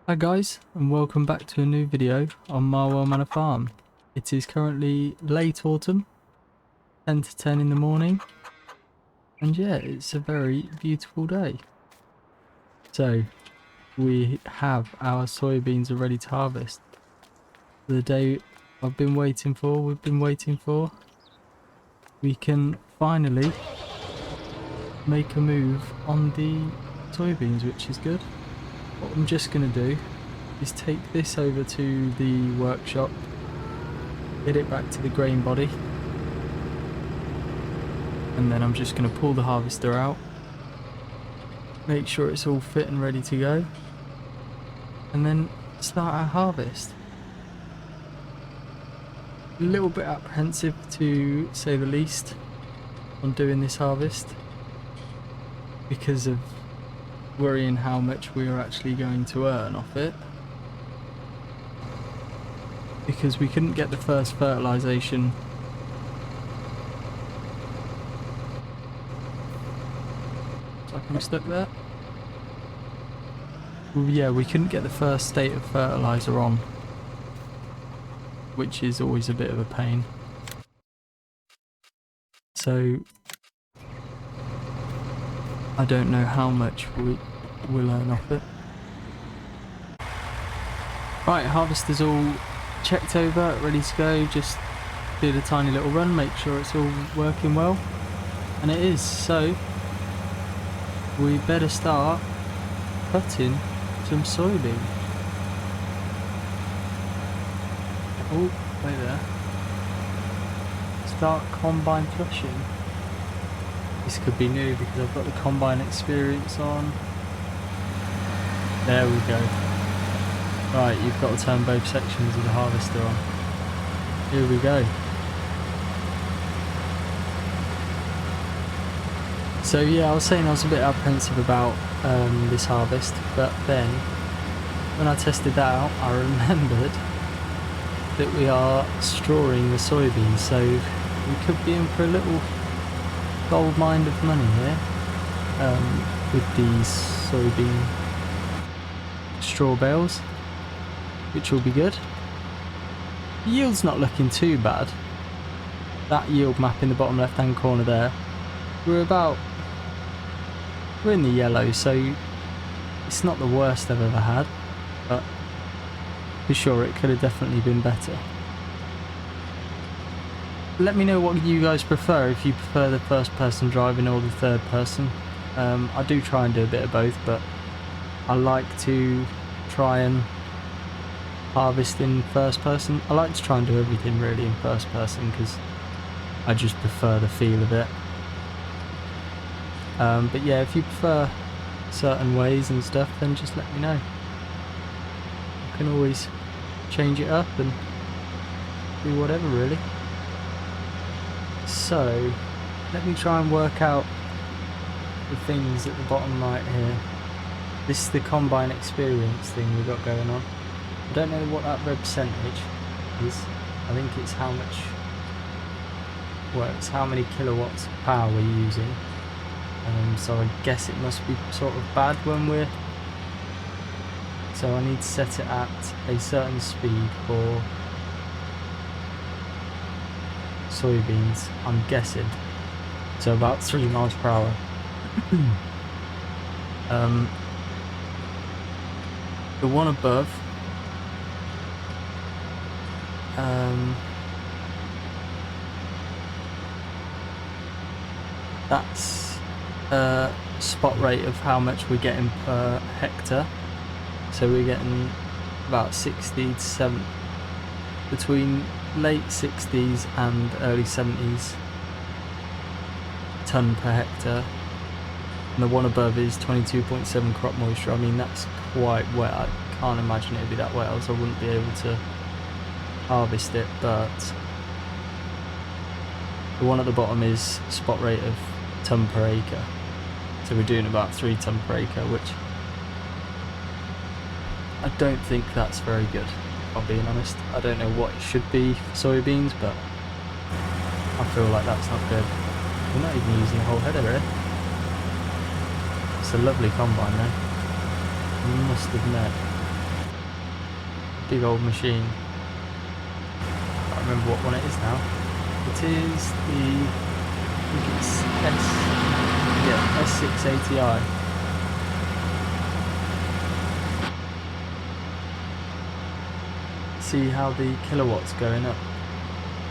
Hi guys, and welcome back to a new video on Marwell Manor farm. It is currently late autumn, 10 to 10 in the morning, and yeah, it's a very beautiful day. So, we have our soybeans are ready to harvest. The day we've been waiting for, we can finally make a move on the soybeans, which is good. What I'm just going to do is take this over to the workshop, get it back to the grain body, and then I'm just going to pull the harvester out, make sure it's all fit and ready to go, and then start our harvest. A little bit apprehensive, to say the least, on doing this harvest because of worrying how much we are actually going to earn off it, because we couldn't get the first fertilization like I'm stuck there. Well, yeah, we couldn't get the first state of fertilizer on, which is always a bit of a pain. So I don't know how much we'll earn off it. Right, harvester's all checked over, ready to go. Just did a tiny little run, make sure it's all working well, and it is. So we better start cutting some soybean. Oh, wait there. Start combine flushing. This could be new because I've got the combine experience on. There we go. Right, you've got to turn both sections of the harvester on. Here we go. So yeah, I was saying I was a bit apprehensive about this harvest, but then when I tested that out, I remembered that we are strawing the soybeans, so we could be in for a little gold mine of money here with these soybean straw bales, which will be good. The yield's not looking too bad. That yield map in the bottom left hand corner there, we're in the yellow, so it's not the worst I've ever had, but for sure it could have definitely been better. Let me know what you guys prefer, if you prefer the first person driving or the third person. I do try and do a bit of both, but I like to try and harvest in first person. I like to try and do everything really in first person because I just prefer the feel of it. But yeah, if you prefer certain ways and stuff, then just let me know. I can always change it up and do whatever really. So let me try and work out the things at the bottom right here. This is the combine experience thing we've got going on. I don't know what that red percentage is. I think it's how much, well, it's how many kilowatts of power we're using. So I guess it must be sort of bad when we're, so I need to set it at a certain speed for soybeans, I'm guessing, so about 3 miles per hour. The one above, that's spot rate of how much we're getting per hectare. So we're getting about 60 to 70, between late 60s and early 70s ton per hectare. And the one above is 22.7 crop moisture. I mean, that's quite wet. I can't imagine it'd be that wet, else I wouldn't be able to harvest it. But the one at the bottom is spot rate of ton per acre. So we're doing about 3 ton per acre, which I don't think that's very good, if I'm being honest. I don't know what it should be for soybeans, but I feel like that's not good. We're not even using a whole header here. It's a lovely combine though, I must admit. big old machine. I can't remember what one it is now. It is the, I think it's S680i. See how the kilowatts going up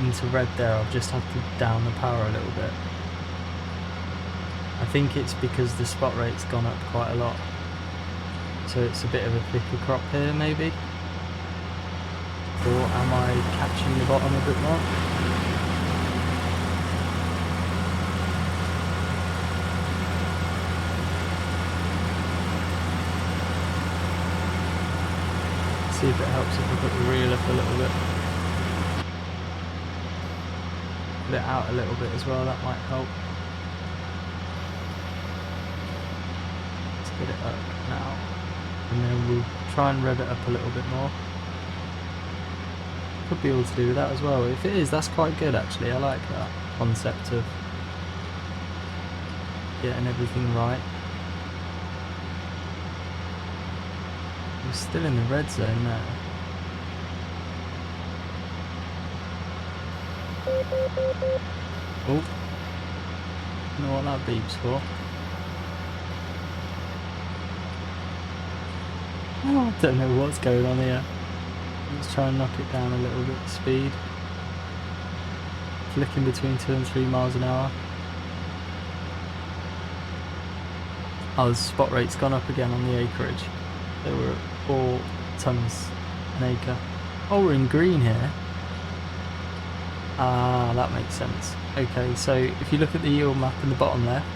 into red there. I've just had to down the power a little bit. I think it's because the spot rate's gone up quite a lot, so it's a bit of a thicker crop here maybe. Or am I catching the bottom a bit more? See if it helps if we put the reel up a little bit. Put it out a little bit as well, that might help. Let's get it up now. And then we'll try and rev it up a little bit more. Could be all to do with that as well. If it is, that's quite good actually. I like that concept of getting everything right. We're still in the red zone there. Oh, I don't know what that beeps for. Oh, I don't know what's going on here. Let's try and knock it down a little bit speed. Flicking between 2 and 3 miles an hour. Oh, the spot rate's gone up again on the acreage. They were at 4 tonnes an acre. Oh, we're in green here. Ah, that makes sense. Okay, so if you look at the yield map in the bottom left,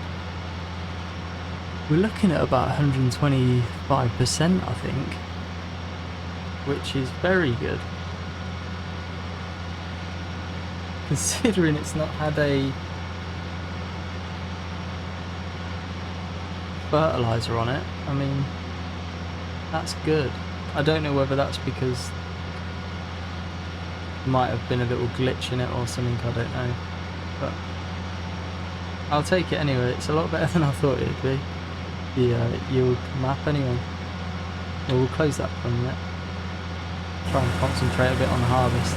we're looking at about 125%, I think, which is very good. Considering it's not had a fertilizer on it, I mean, that's good. I don't know whether that's because there might have been a little glitch in it or something, I don't know. But I'll take it anyway, it's a lot better than I thought it'd be. The yield map anyway. Well, we'll close that for a minute. Try and concentrate a bit on the harvest.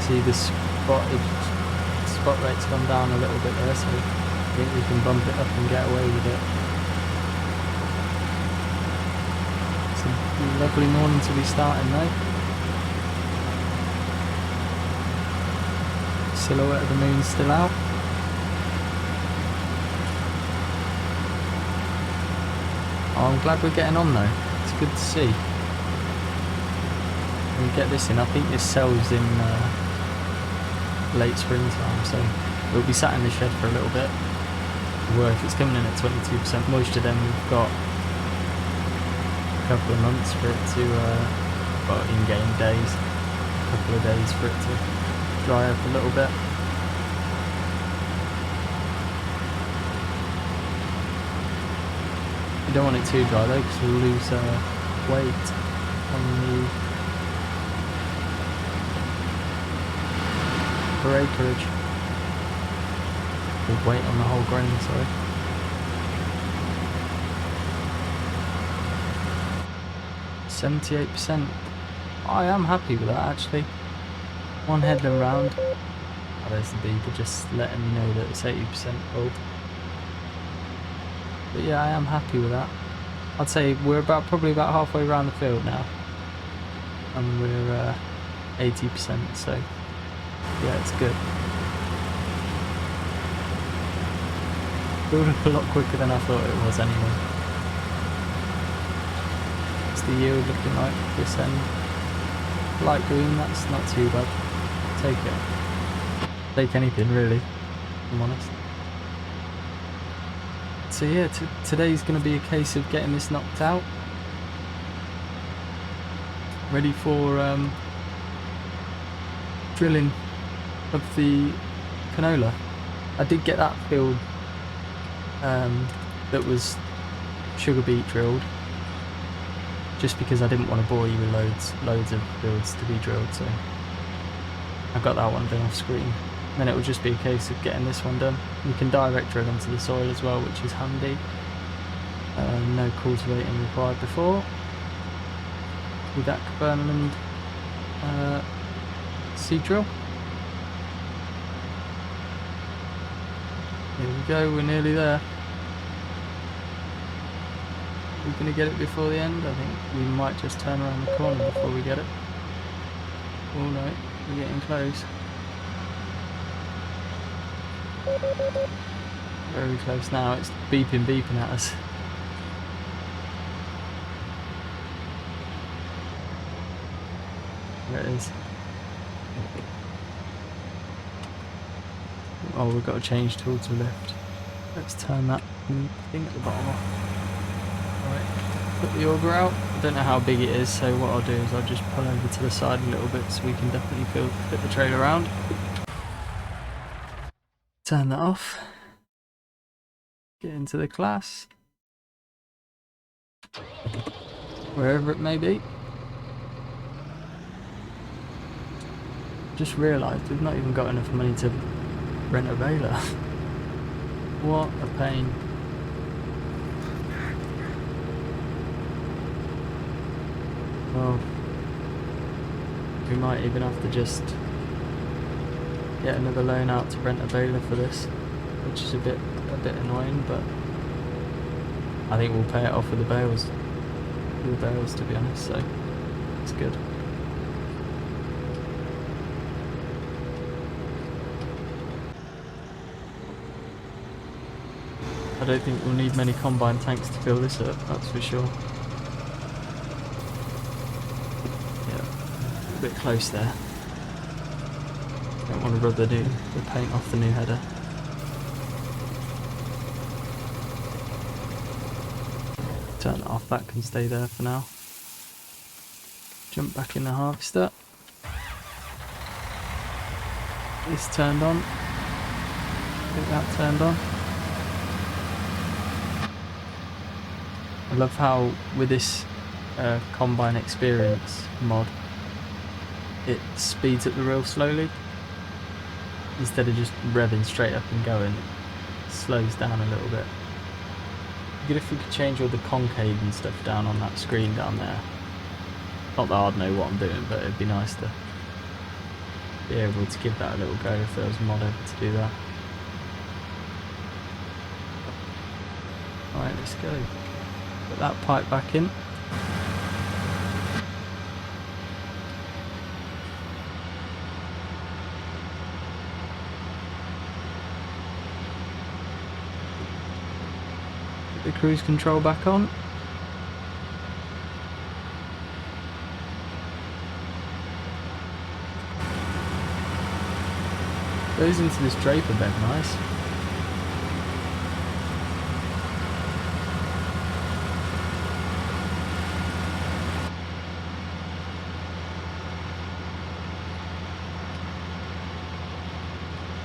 See the spot rate's gone down a little bit there, so I think we can bump it up and get away with it. It's a lovely morning to be starting though. Silhouette of the moon still out. Oh, I'm glad we're getting on though. It's good to see. When we get this in, I think this sells in late springtime, so we'll be sat in the shed for a little bit. Well, if it's coming in at 22% moisture, then we've got a couple of months for it to, well, in-game days, a couple of days for it to dry up a little bit. You don't want it too dry though, because we'll lose weight on the per acreage. Or weight on the whole grain, sorry. %78%. I am happy with that actually. One headland round. Oh, there's the beaver just letting me know that it's 80% full. But yeah, I am happy with that. I'd say we're probably about halfway around the field now. And we're 80%, so yeah, it's good. Built up a lot quicker than I thought it was anyway. What's the yield looking like this end? Light green, that's not too bad. Take it. Take anything really, if I'm honest. So yeah, today's going to be a case of getting this knocked out. Ready for drilling of the canola. I did get that field that was sugar beet drilled, just because I didn't want to bore you with loads of fields to be drilled, so I got that one done off screen. Then it will just be a case of getting this one done. You can direct drill into the soil as well, which is handy. No cultivating required before. With that Burnland seed drill. Here we go, we're nearly there. We're going to get it before the end. I think we might just turn around the corner before we get it. Oh no, we're getting close. Very close now, it's beeping at us. There it is. Oh, we've got to change tool to lift. Let's turn that thing at the bottom off. Right, put the auger out. I don't know how big it is, so what I'll do is I'll just pull over to the side a little bit so we can definitely fit the trailer around. Turn that off. Get into the class. Wherever it may be. Just realised we've not even got enough money to rent a baler. What a pain. Well, we might even have to just get another loan out to rent a baler for this, which is a bit annoying, but I think we'll pay it off with the bales. To be honest, so it's good. I don't think we'll need many combine tanks to fill this up, that's for sure. Yeah, a bit close there. Don't want to rub the paint off the new header. Turn it off, that can stay there for now. Jump back in the harvester. This turned on. Get that turned on. I love how with this combine experience mod, it speeds up the reel slowly. Instead of just revving straight up and going, it slows down a little bit. Good if we could change all the concave and stuff down on that screen down there. Not that I'd know what I'm doing, but it'd be nice to be able to give that a little go if there was a mod able to do that. Alright, let's go. Put that pipe back in. Put the cruise control back on. Goes into this draper bed, nice.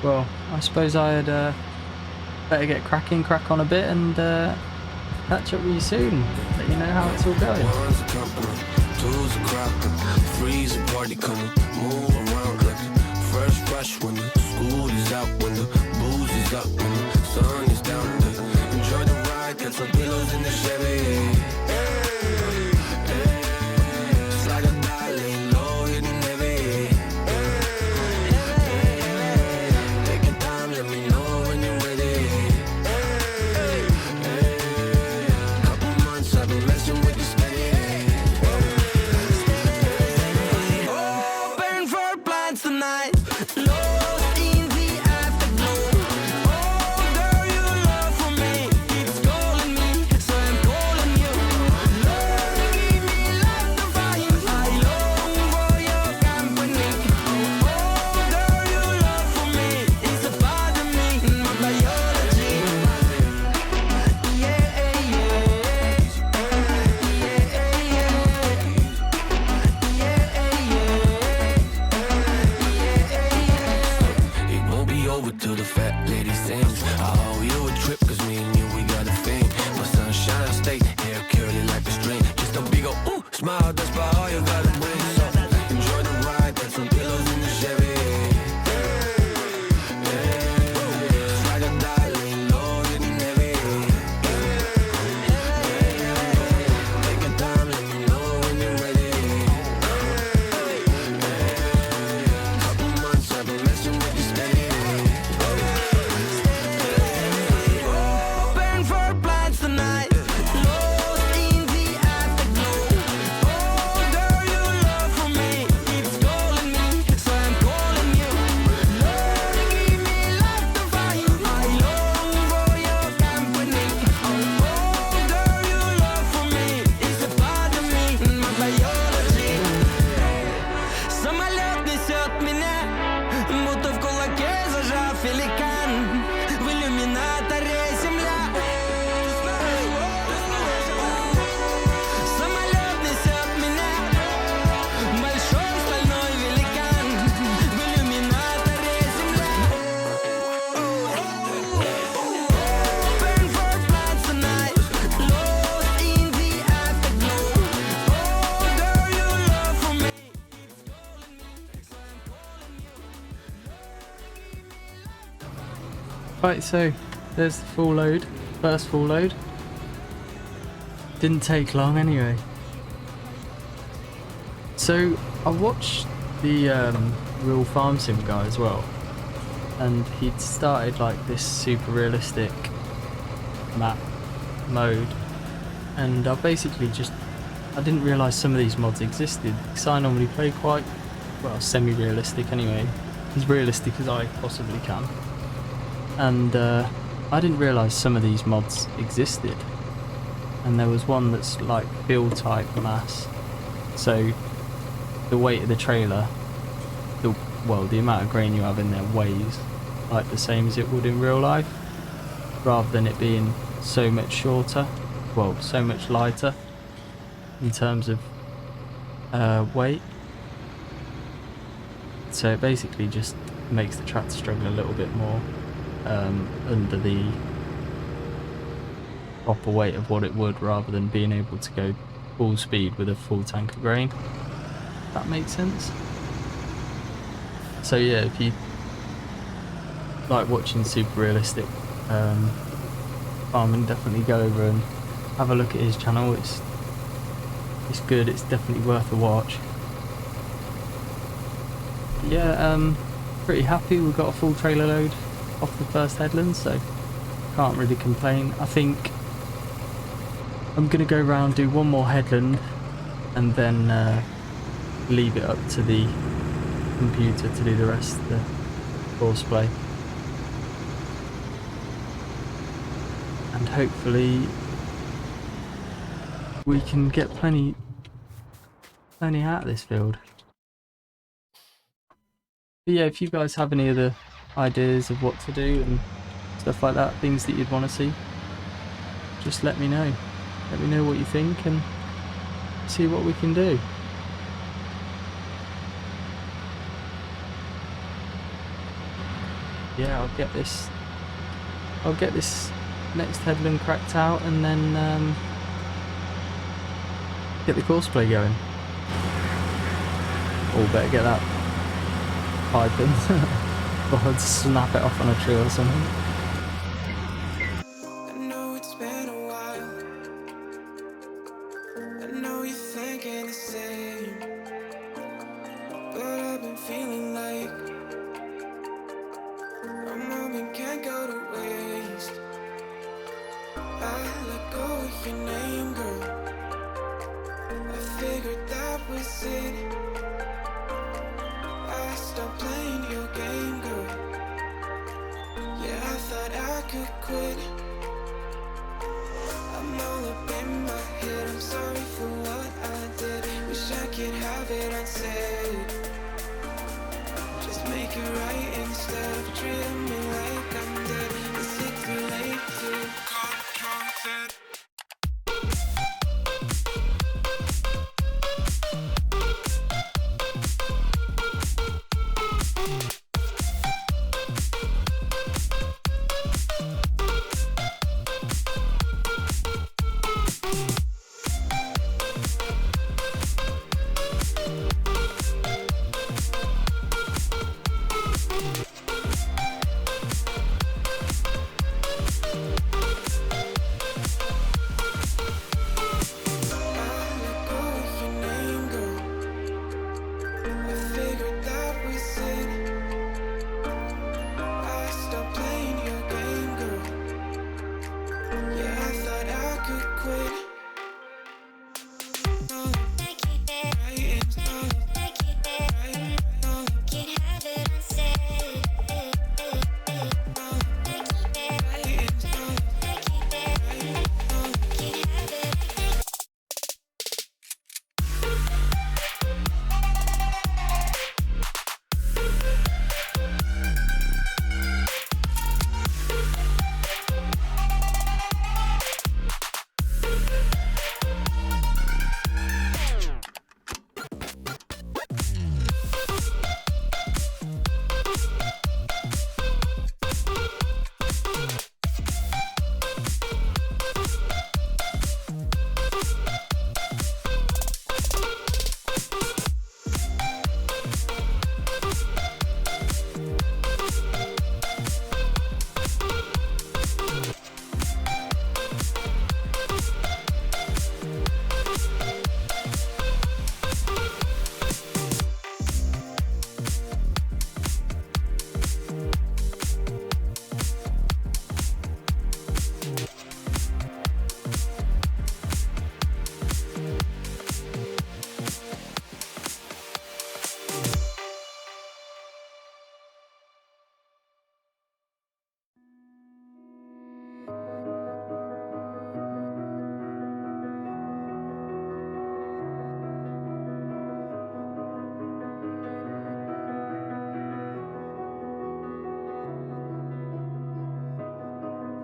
Well, I suppose I'd better get crack on a bit and catch up with you soon. Let you know how it's all going. First rush when the school is out, when the booze is up, when the sun is down. Enjoy the ride, got some pillows in the Chevy. Slide a dolly, low, hitting heavy. Take your time, let me know when you're ready. Couple months I've been messing with this steady. Open for plans tonight. Smile, that's about all you gotta bring. So enjoy the ride, got some pillows in the Chevy. Right, so there's the full load, first full load. Didn't take long anyway. So I watched the real farm sim guy as well, and he'd started like this super realistic map mode, and I basically I didn't realise some of these mods existed, because I normally play quite, well, semi-realistic anyway, as realistic as I possibly can, and I didn't realise some of these mods existed, and there was one that's like field type mass, so the weight of the trailer, the amount of grain you have in there weighs like the same as it would in real life, rather than it being so much shorter, well, so much lighter in terms of weight. So it basically just makes the tractor struggle a little bit more under the proper weight of what it would, rather than being able to go full speed with a full tank of grain. That makes sense. So yeah, if you like watching super realistic farming, definitely go over and have a look at his channel. It's good, it's definitely worth a watch. Yeah, pretty happy we got a full trailer load off the first headland, so can't really complain. I think I'm gonna go around, do one more headland, and then leave it up to the computer to do the rest of the courseplay, and hopefully we can get plenty out of this field. But yeah, if you guys have any other ideas of what to do and stuff like that, things that you'd want to see, just let me know. Let me know what you think and see what we can do. Yeah, I'll get this next headland cracked out, and then get the courseplay going. Oh, better get that pipe in or I'd snap it off on a tree or something. I know it's been a while. I know you're thinking the same, but I've been feeling like a moment can't go to waste. I let go of your name, girl. I figured that was it. I stopped playing your game, girl. Yeah, I thought I could quit. I'm all up in my head, I'm sorry for what I did. Wish I could have it unsaid. Just make it right instead of treating me like I'm dead. Is it too late to confront it?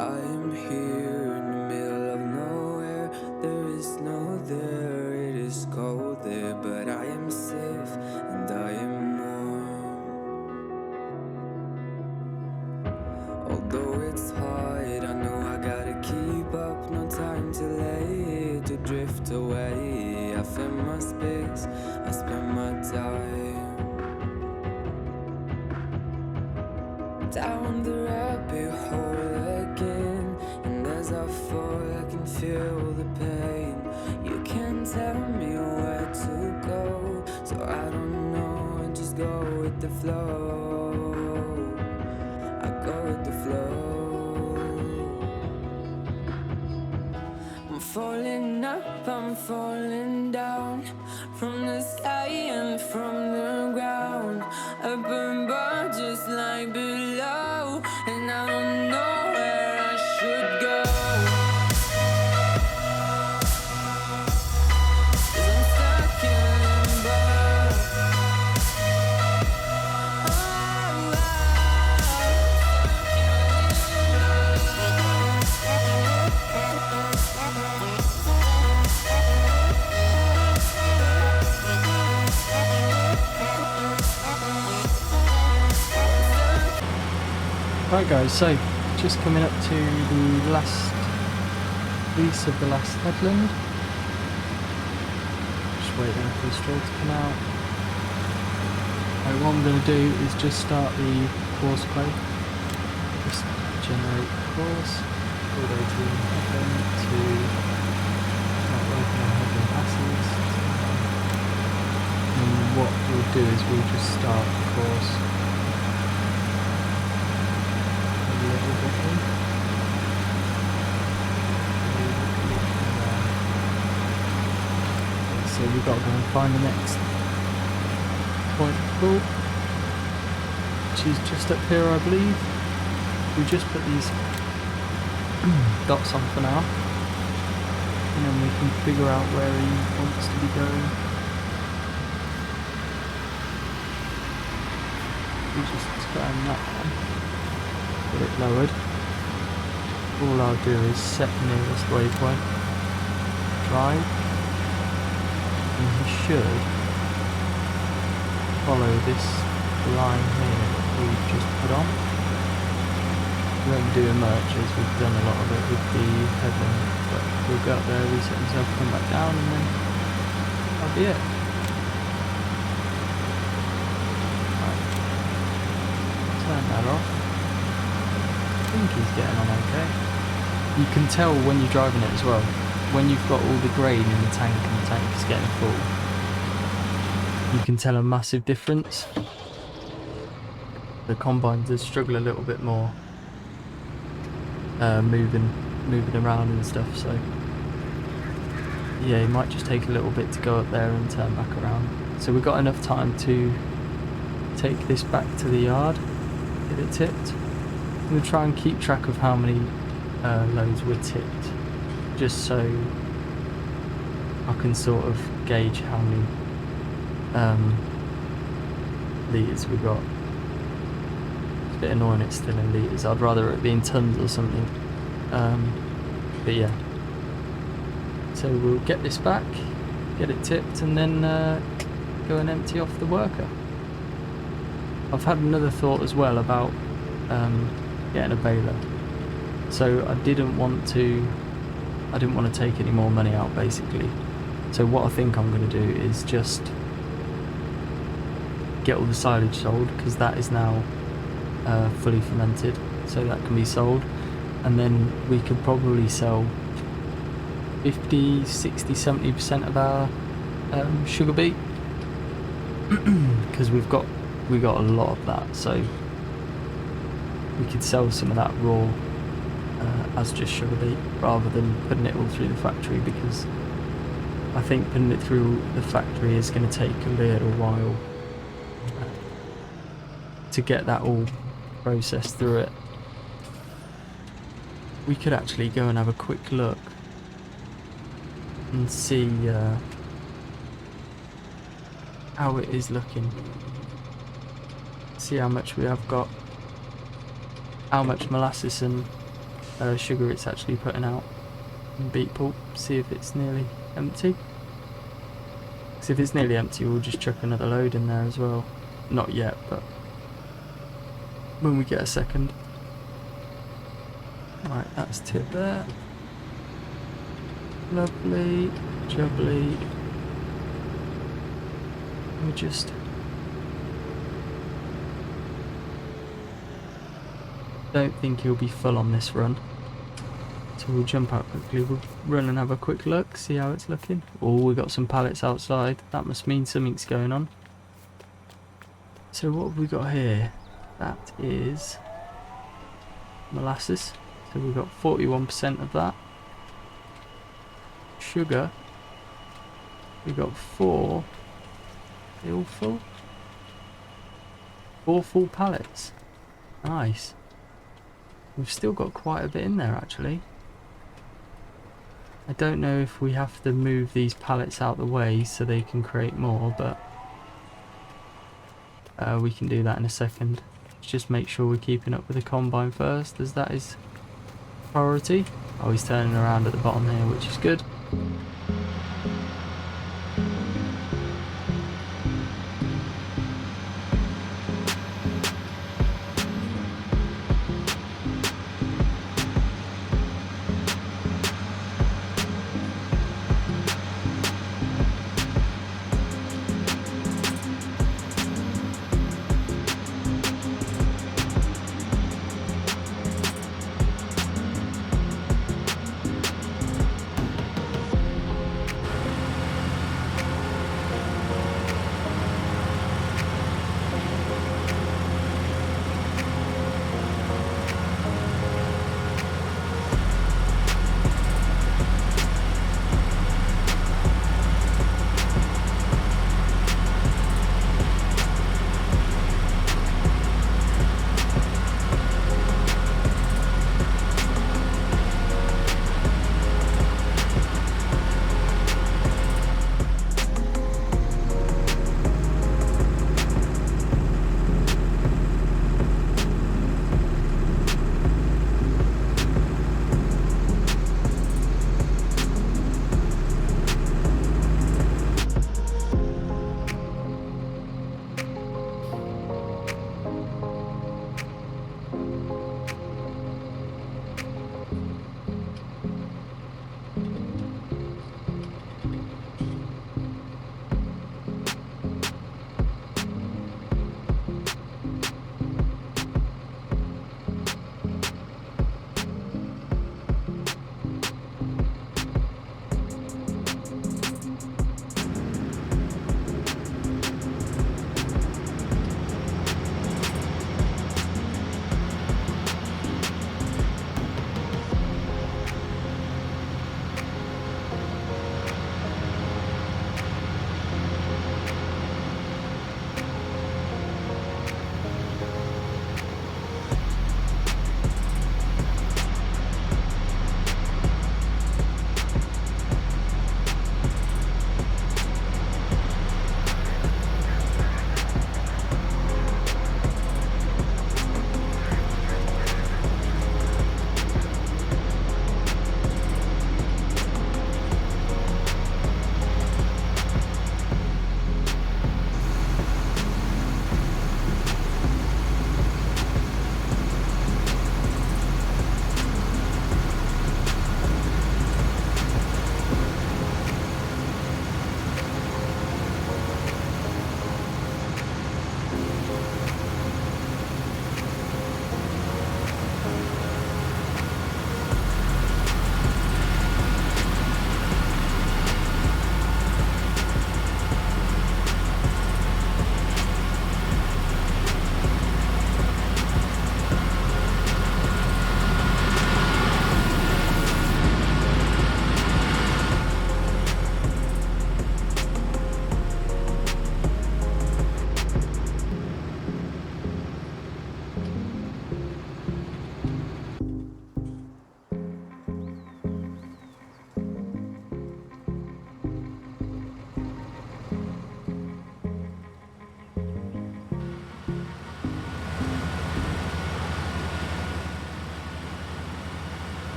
I am here in the middle of nowhere. There is no there, it is cold there, but I am safe and I am warm. Although it's hard, I know I gotta keep up. No time to lay to drift away. I find my space, I spend my time down the rabbit hole again. And as I fall, I can feel the pain. You can't tell me where to go, so I don't know, I just go with the flow. I go with the flow. I'm falling up, I'm falling down, from the sky and from the ground. Up above just like below, and I don't know where I should go. 'Cause I'm stuck in limbo. Right guys, so just coming up to the last piece of the last headland. Just waiting for the straw to come out. What I'm going to do is just start the course play. Just generate the course, all the way to the headland to start working on headland passes. And what we'll do is we'll just start the course. So we've got to go and find the next point of call, which is just up here, I believe. We just put these dots on for now, and then we can figure out where he wants to be going. We just turn that on, get it lowered. All I'll do is set nearest waypoint, drive, and he should follow this line here that we've just put on. We won't be doing much as we've done a lot of it with the headland, but we'll go up there, reset himself, come back down, and then that'll be it. Right. Turn that off. I think he's getting on okay. You can tell when you're driving it as well, when you've got all the grain in the tank and the tank is getting full, you can tell a massive difference. The combine does struggle a little bit more moving around and stuff, so yeah, it might just take a little bit to go up there and turn back around. So we've got enough time to take this back to the yard, get it tipped. I'm going to try and keep track of how many loads were tipped, just so I can sort of gauge how many litres we got. It's a bit annoying it's still in litres, I'd rather it be in tonnes or something, but yeah. So we'll get this back, get it tipped, and then go and empty off the worker. I've had another thought as well about getting a baler. So I didn't want to take any more money out basically. So what I think I'm going to do is just get all the silage sold, because that is now fully fermented, so that can be sold, and then we could probably sell 50, 60, 70% of our sugar beet, because we got a lot of that, so we could sell some of that raw as just sugar beet rather than putting it all through the factory, because I think putting it through the factory is going to take a little while to get that all processed through it. We could actually go and have a quick look and see how it is looking. See how much we have got, how much molasses and sugar it's actually putting out in beet pulp. See if it's nearly empty. Because if it's nearly empty, we'll just chuck another load in there as well. Not yet, but when we get a second. Right, that's tip there. Lovely, jubbly. We just don't think he'll be full on this run, so we'll jump out quickly. We'll run and have a quick look, see how it's looking. Oh, we got some pallets outside. That must mean something's going on. So what have we got here? That is molasses. So we've got 41% of that. Sugar. We got 4. They all full? 4 full pallets. Nice. We've still got quite a bit in there actually. I don't know if we have to move these pallets out the way so they can create more, but we can do that in a second. Let's just make sure we're keeping up with the combine first, as that is priority. Oh, he's turning around at the bottom here, which is good.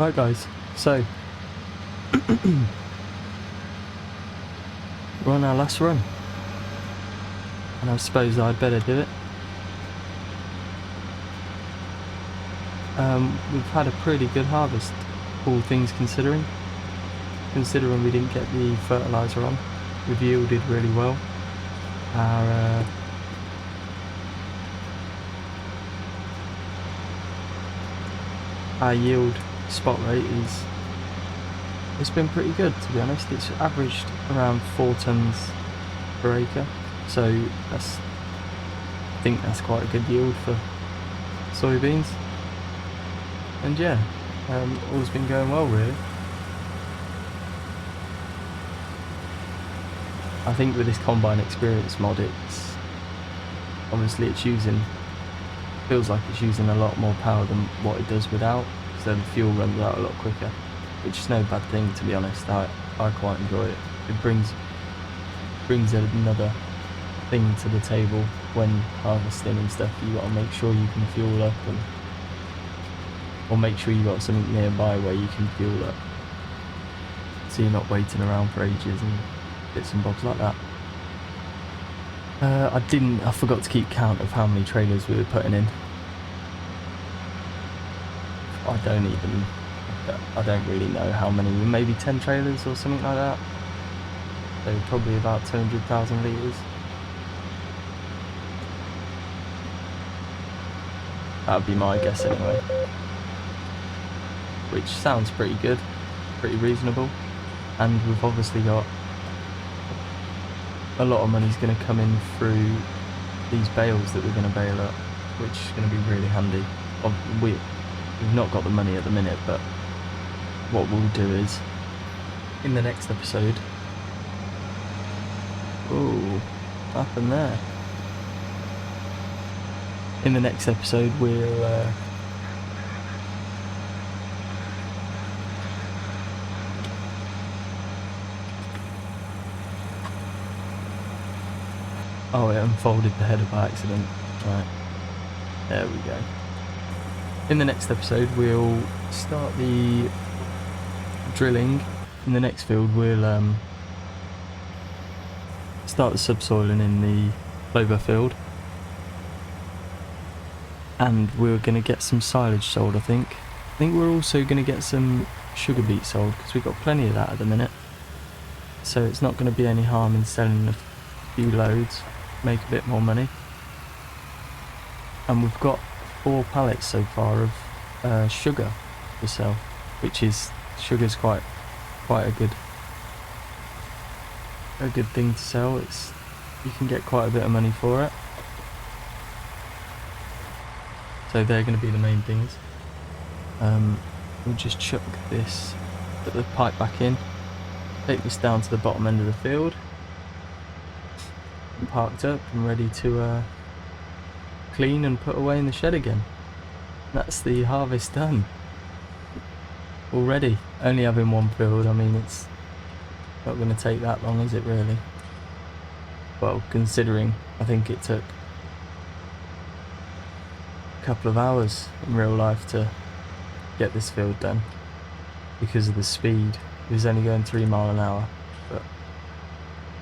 Right guys, so we're on our last run, and I suppose I'd better do it. We've had a pretty good harvest, all things considering. Considering we didn't get the fertilizer on, we've yielded really well. Our yield spot rate it's been pretty good, to be honest. It's averaged around 4 tons per acre, so I think that's quite a good yield for soybeans. And yeah, all's been going well really. I think with this combine experience mod, it's obviously feels like it's using a lot more power than what it does without, so the fuel runs out a lot quicker, which is no bad thing, to be honest. I quite enjoy it. It brings another thing to the table when harvesting and stuff. You got to make sure you can fuel up, or make sure you got something nearby where you can fuel up, so you're not waiting around for ages and bits and bobs like that. I forgot to keep count of how many trailers we were putting in. I don't really know how many, maybe 10 trailers or something like that. So probably about 200,000 litres. That would be my guess anyway. Which sounds pretty good, pretty reasonable. And we've obviously got a lot of money's going to come in through these bales that we're going to bale up, which is going to be really handy. We've not got the money at the minute, but what we'll do is, in the next episode... Oh, what happened there? In the next episode we'll... Oh, it unfolded the header by accident. Right. There we go. In the next episode, we'll start the drilling. In the next field, we'll start the subsoiling in the clover field. And we're going to get some silage sold, I think. I think we're also going to get some sugar beet sold, because we've got plenty of that at the minute. So it's not going to be any harm in selling a few loads. Make a bit more money. And we've got 4 pallets so far of sugar to sell, which is, sugar's quite a good thing to sell. You can get quite a bit of money for it. So they're going to be the main things. We'll just chuck this, put the pipe back in, take this down to the bottom end of the field, parked up and ready to clean and put away in the shed again. That's the harvest done already. Only having one field, I mean, it's not going to take that long, is it really? Well, considering I think it took a couple of hours in real life to get this field done because of the speed. It was only going 3 miles an hour, but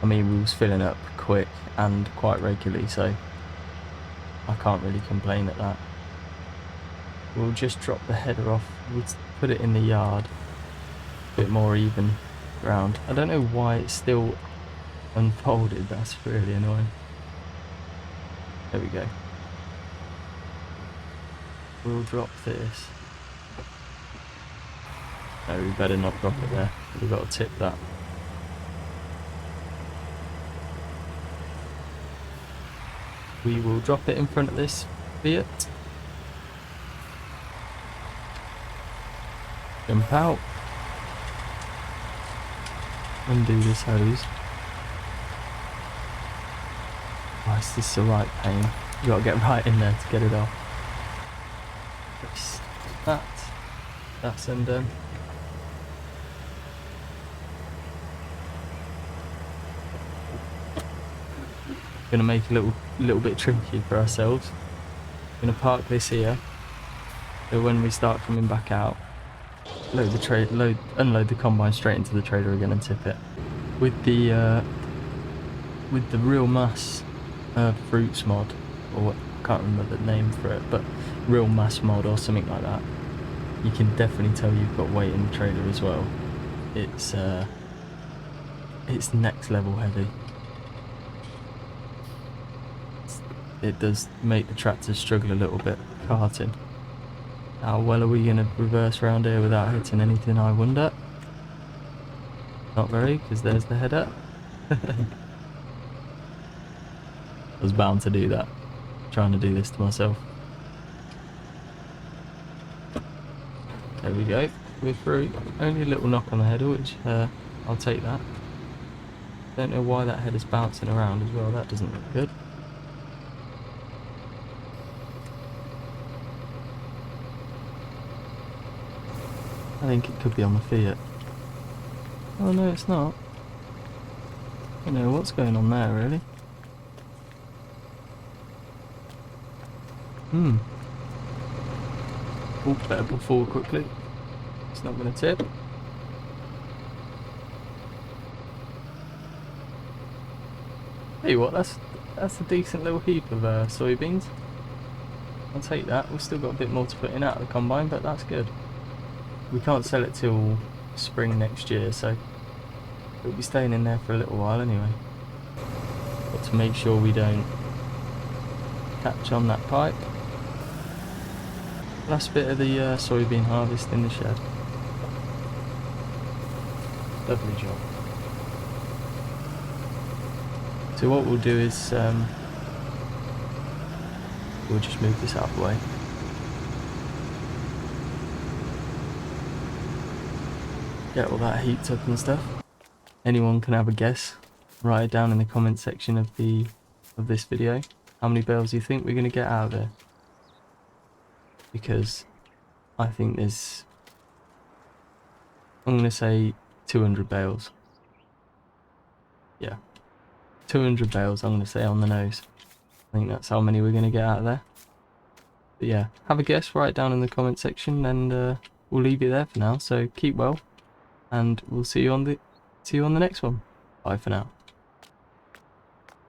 I mean, we was filling up quick and quite regularly, so I can't really complain at that. We'll just drop the header off, we'll put it in the yard, a bit more even ground. I don't know why it's still unfolded, that's really annoying. There we go. We'll drop this. No, we better not drop it there, we've got to tip that. We will drop it in front of this Fiat. Jump out. Undo this hose. Why is this the right pain? You gotta get right in there to get it off. That's undone. Gonna make a little bit tricky for ourselves. Gonna park this here, so when we start coming back out, unload the combine straight into the trailer again and tip it. With the real mass fruits mod, or what, I can't remember the name for it, but real mass mod or something like that, you can definitely tell you've got weight in the trailer as well. It's next level heavy. It does make the tractors struggle a little bit carting. How well are we going to reverse round here without hitting anything, I wonder? Not very, because there's the header. I was bound to do that. Trying to do this to myself. There we go. We're through. Only a little knock on the header, which I'll take that. Don't know why that header's bouncing around as well. That doesn't look good. I think it could be on the Fiat. Oh no, it's not. I don't know what's going on there, really. Oh, better pull forward quickly. It's not going to tip. Hey, what? That's a decent little heap of soybeans. I'll take that. We've still got a bit more to put in out of the combine, but that's good. We can't sell it till spring next year, so it'll be staying in there for a little while anyway. Got to make sure we don't catch on that pipe. Last bit of the soybean harvest in the shed. Lovely job. So what we'll do is we'll just move this out of the way. Get all that heats up and stuff. Anyone can have a guess. Write it down in the comment section of this video. How many bales do you think we're going to get out of there? Because I think there's, I'm going to say 200 bales. Yeah, 200 bales I'm going to say on the nose. I think that's how many we're going to get out of there. But yeah, have a guess, write it down in the comment section, and we'll leave it there for now. So keep well, and we'll see you on the next one. Bye for now.